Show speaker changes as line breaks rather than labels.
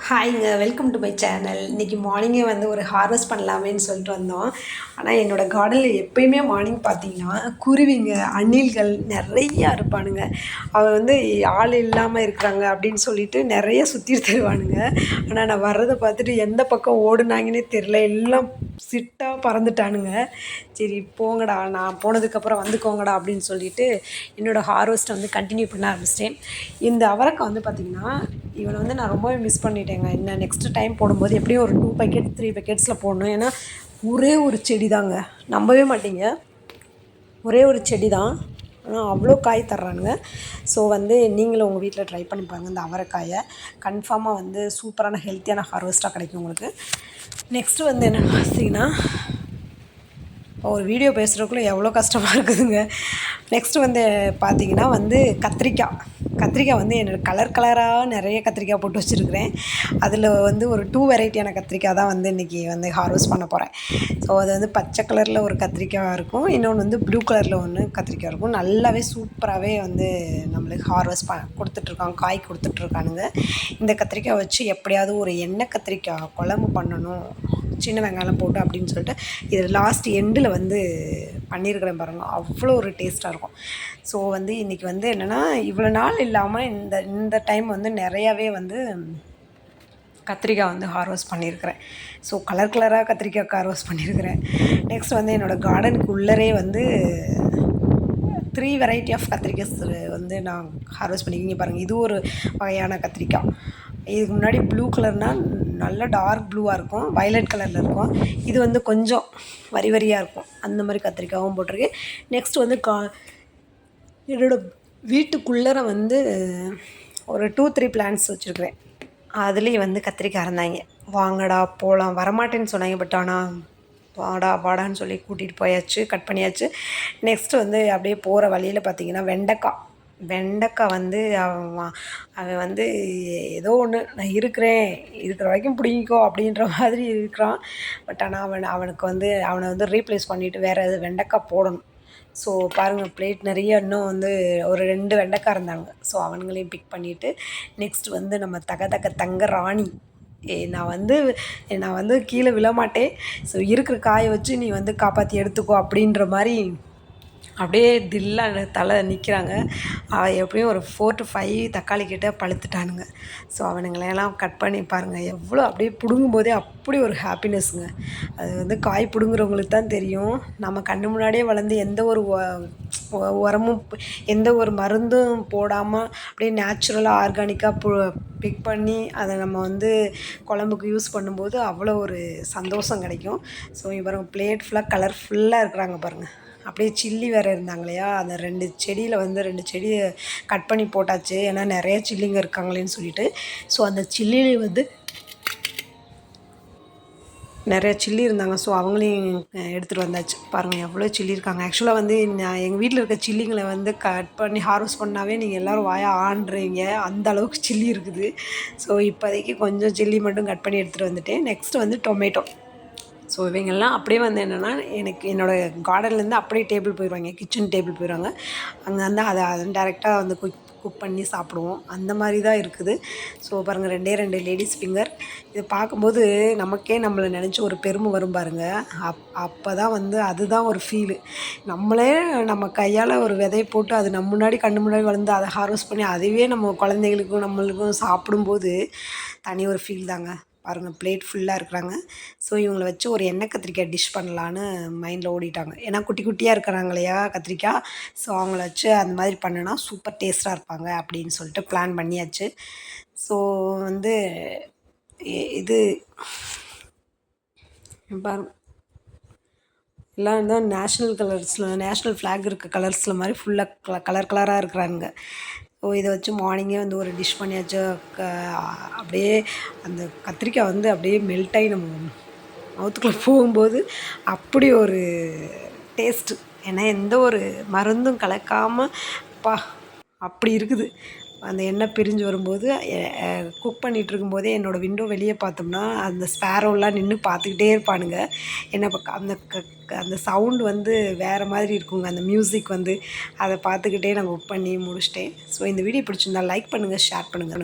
ஹாய்ங்க, welcome to my channel. இன்றைக்கி மார்னிங்கே வந்து ஒரு ஹார்வெஸ்ட் பண்ணலாமேன்னு சொல்லிட்டு வந்தோம். ஆனால் என்னோடய கார்டனில் எப்போயுமே மார்னிங் பார்த்திங்கன்னா குருவிங்க, அணில்கள் நிறையா இருப்பானுங்க. அவன் வந்து ஆள் இல்லாமல் இருக்கிறாங்க அப்படின்னு சொல்லிட்டு நிறைய சுற்றிட்டு தருவானுங்க. ஆனால் நான் வர்றதை பார்த்துட்டு எந்த பக்கம் ஓடுனாங்கன்னே தெரில, எல்லாம் சிட்டாக பறந்துட்டானுங்க. சரி போங்கடா, நான் போனதுக்கப்புறம் வந்துக்கோங்கடா அப்படின்னு சொல்லிட்டு என்னோடய ஹார்வெஸ்ட்டை வந்து கண்டினியூ பண்ண ஆரம்பிச்சிட்டேன். இந்த அவரைக்காய் வந்து பார்த்திங்கன்னா இவனை வந்து நான் ரொம்பவே மிஸ் பண்ணிட்டேங்க. இன்னும் நெக்ஸ்ட்டு டைம் போடும்போது எப்படியும் ஒரு 2 பக்கெட் 3 பக்கெட்ஸில் போடணும். ஏன்னா ஒரே ஒரு செடி தாங்க, நம்பவே மாட்டீங்க, ஒரே ஒரு செடி தான், ஆனால் அவ்வளோ காய் தர்றானுங்க. ஸோ வந்து நீங்களும் உங்கள் வீட்டில் ட்ரை பண்ணி பாருங்கள். இந்த அவரைக்காயை கன்ஃபார்மாக வந்து சூப்பரான ஹெல்த்தியான ஹார்வெஸ்ட்டாக கிடைக்கும் உங்களுக்கு. நெக்ஸ்ட்டு வந்து என்னென்னு பார்த்தீங்கன்னா, ஒரு வீடியோ பேசுகிறதுக்குள்ளே எவ்வளோ கஷ்டமாக இருக்குதுங்க. நெக்ஸ்ட்டு வந்து பார்த்திங்கன்னா வந்து கத்திரிக்காய் வந்து என்னோடய கலராக நிறைய கத்திரிக்காய் போட்டு வச்சுருக்கிறேன். அதில் வந்து ஒரு 2 வெரைட்டியான கத்திரிக்காய் தான் வந்து இன்றைக்கி வந்து ஹார்வெஸ்ட் பண்ண போகிறேன். ஸோ அது வந்து பச்சை கலரில் ஒரு கத்திரிக்காய் இருக்கும், இன்னொன்று வந்து ப்ளூ கலரில் ஒன்று கத்திரிக்காய் இருக்கும். நல்லாவே சூப்பராகவே வந்து நம்மளுக்கு ஹார்வெஸ்ட் கொடுத்துட்ருக்காங்க, காய் கொடுத்துட்ருக்கானுங்க. இந்த கத்திரிக்காய் வச்சு எப்படியாவது ஒரு எண்ணெய் கத்திரிக்காய் குழம்பு பண்ணணும், சின்ன வெங்காயம் போட்டு அப்படின்னு சொல்லிட்டு இது லாஸ்ட் எண்டில் வந்து பண்ணியிருக்கிறேன் பாருங்கள், அவ்வளோ ஒரு டேஸ்ட்டாக இருக்கும். ஸோ வந்து இன்றைக்கி வந்து என்னென்னா இவ்வளோ நாள் இல்லாமல் இந்த டைம் வந்து நிறையாவே வந்து கத்திரிக்காய் வந்து ஹார்வெஸ்ட் பண்ணியிருக்கிறேன். ஸோ கலராக கத்திரிக்காய் ஹார்வெஸ்ட் பண்ணியிருக்கிறேன். நெக்ஸ்ட் வந்து என்னோடய கார்டனுக்கு உள்ளரே வந்து 3 வெரைட்டி ஆஃப் கத்திரிக்காய்ஸ் வந்து நான் ஹார்வெஸ்ட் பண்ணிக்கிங்க பாருங்கள். இது ஒரு வகையான கத்திரிக்காய். இதுக்கு முன்னாடி ப்ளூ கலர்னால் நல்லா டார்க் ப்ளூவாக இருக்கும், வயலட் கலரில் இருக்கும். இது வந்து கொஞ்சம் வரியாக இருக்கும், அந்த மாதிரி கத்திரிக்காயும் போட்டிருக்கேன். நெக்ஸ்ட் வந்து என்னோடய வீட்டுக்குள்ளே வந்து ஒரு 2-3 பிளான்ட்ஸ் வச்சுருக்கிறேன். அதுலேயும் வந்து கத்திரிக்காய் இருந்தாங்க. வாங்கடா போகலாம், வரமாட்டேன்னு சொன்னாங்க. பட் ஆனால் வாடான்னு சொல்லி கூட்டிகிட்டு போயாச்சு, கட் பண்ணியாச்சு. நெக்ஸ்ட்டு வந்து அப்படியே போகிற வழியில் பார்த்திங்கன்னா வெண்டைக்காய் வந்து அவன் வந்து ஏதோ ஒன்று, நான் இருக்கிற வரைக்கும் பிடிங்கிக்கோ அப்படின்ற மாதிரி இருக்கிறான். பட் ஆனால் அவனுக்கு வந்து அவனை வந்து ரீப்ளேஸ் பண்ணிவிட்டு வேறு எது வெண்டைக்காய் போடணும். ஸோ பாருங்கள், பிளேட் நிறைய இன்னும் வந்து ஒரு 2 வெண்டைக்காய் இருந்தாங்க. ஸோ அவனுங்களையும் பிக் பண்ணிவிட்டு நெக்ஸ்ட் வந்து நம்ம தங்க ராணி, நான் வந்து கீழே விழமாட்டேன், ஸோ இருக்கிற காயை வச்சு நீ வந்து காப்பாற்றி எடுத்துக்கோ அப்படின்ற மாதிரி அப்படியே தில்லாக தலை நிற்கிறாங்க. எப்படியும் ஒரு 4 to 5 தக்காளி கிட்ட பழுத்துட்டானுங்க. ஸோ அவனுங்களெல்லாம் கட் பண்ணி பாருங்கள், எவ்வளோ அப்படியே பிடுங்கும்போதே அப்படி ஒரு ஹாப்பினஸ்ங்க. அது வந்து காய் பிடுங்குறவங்களுக்கு தான் தெரியும். நம்ம கண்ணு முன்னாடியே வளர்ந்து எந்த ஒரு உரமும் எந்த ஒரு மருந்தும் போடாமல் அப்படியே நேச்சுரலாக ஆர்கானிக்காக பிக் பண்ணி அதை நம்ம வந்து குழம்புக்கு யூஸ் பண்ணும்போது அவ்வளோ ஒரு சந்தோஷம் கிடைக்கும். ஸோ இவங்க பிளேட் ஃபுல்லாக கலர்ஃபுல்லாக இருக்கிறாங்க பாருங்கள். அப்படியே சில்லி வேறு இருந்தாங்க இல்லையா, அந்த 2 செடியில் வந்து 2 செடியை கட் பண்ணி போட்டாச்சு. ஏன்னா நிறைய சில்லிங்க இருக்காங்களேன்னு சொல்லிட்டு. ஸோ அந்த சில்லிலே வந்து நிறைய சில்லி இருந்தாங்க. ஸோ அவங்களையும் எடுத்துகிட்டு வந்தாச்சு. பாருங்கள் எவ்வளோ சில்லி இருக்காங்க. ஆக்சுவலாக வந்து நான் எங்கள் வீட்டில் இருக்க சில்லிங்களை வந்து கட் பண்ணி ஹார்வெஸ்ட் பண்ணாவே நீங்கள் எல்லோரும் வாயா ஆண்டுறீங்க, அந்த அளவுக்கு சில்லி இருக்குது. ஸோ இப்போதைக்கு கொஞ்சம் சில்லி மட்டும் கட் பண்ணி எடுத்துகிட்டு வந்துட்டேன். நெக்ஸ்ட்டு வந்து டொமேட்டோ. ஸோ இவங்கெல்லாம் அப்படியே வந்து என்னென்னா எனக்கு என்னோடய கார்டன்லேருந்து அப்படியே டேபிள் போயிடுவாங்க, கிச்சன் டேபிள் போயிடுவாங்க. அங்கே வந்து அதை டேரெக்டாக வந்து குக் பண்ணி சாப்பிடுவோம், அந்த மாதிரி தான் இருக்குது. ஸோ பாருங்கள், 2 லேடிஸ் ஃபிங்கர். இதை பார்க்கும்போது நமக்கே நம்மளை நினச்சி ஒரு பெருமை வரும் பாருங்கள். அப்போ தான் வந்து அதுதான் ஒரு ஃபீலு. நம்மளே நம்ம கையால் ஒரு விதையை போட்டு அது நம்ம முன்னாடி கண்ணு முன்னாடி வளர்ந்து அதை ஹார்வெஸ்ட் பண்ணி அதுவே நம்ம குழந்தைகளுக்கும் நம்மளுக்கும் சாப்பிடும்போது தனி ஒரு ஃபீல் தாங்க. பாருங்கள், பிளேட் ஃபுல்லாக இருக்கிறாங்க. ஸோ இவங்களை வச்சு ஒரு எண்ணெய் கத்திரிக்காய் டிஷ் பண்ணலான்னு மைண்டில் ஓடிட்டாங்க. ஏன்னா குட்டி குட்டியாக இருக்கிறாங்க இல்லையா கத்திரிக்காய். ஸோ அவங்கள வச்சு அந்த மாதிரி பண்ணுனா சூப்பர் டேஸ்ட்டாக இருப்பாங்க அப்படின்னு சொல்லிட்டு பிளான் பண்ணியாச்சு. ஸோ வந்து இது பாருங்க, எல்லாம் தான் நேஷ்னல் ஃப்ளாக் இருக்க கலர்ஸில் மாதிரி ஃபுல்லாக கலராக இருக்கிறாங்க. ஸோ இதை வச்சு மார்னிங்கே வந்து ஒரு டிஷ் பண்ணியாச்சு. அப்படியே அந்த கத்திரிக்காய் வந்து அப்படியே மெல்ட் ஆகி நம்ம மவுத்துக்குள்ளே போகும்போது அப்படி ஒரு டேஸ்ட்டு. ஏன்னா எந்த ஒரு மருந்தும் கலக்காமல் அப்படி இருக்குது. அந்த எண்ணெய் பிரிஞ்சு வரும்போது குக் பண்ணிகிட்டு இருக்கும்போதே என்னோடய விண்டோ வெளியே பார்த்தோம்னா அந்த ஸ்பேரோலாம் நின்று பார்த்துக்கிட்டே இருப்பானுங்க. என்ன அந்த சவுண்டு வந்து வேறு மாதிரி இருக்குங்க, அந்த மியூசிக் வந்து அதை பார்த்துக்கிட்டே நான் குக் பண்ணி முடிச்சிட்டேன். ஸோ இந்த வீடியோ பிடிச்சிருந்தா லைக் பண்ணுங்கள், ஷேர் பண்ணுங்கள்.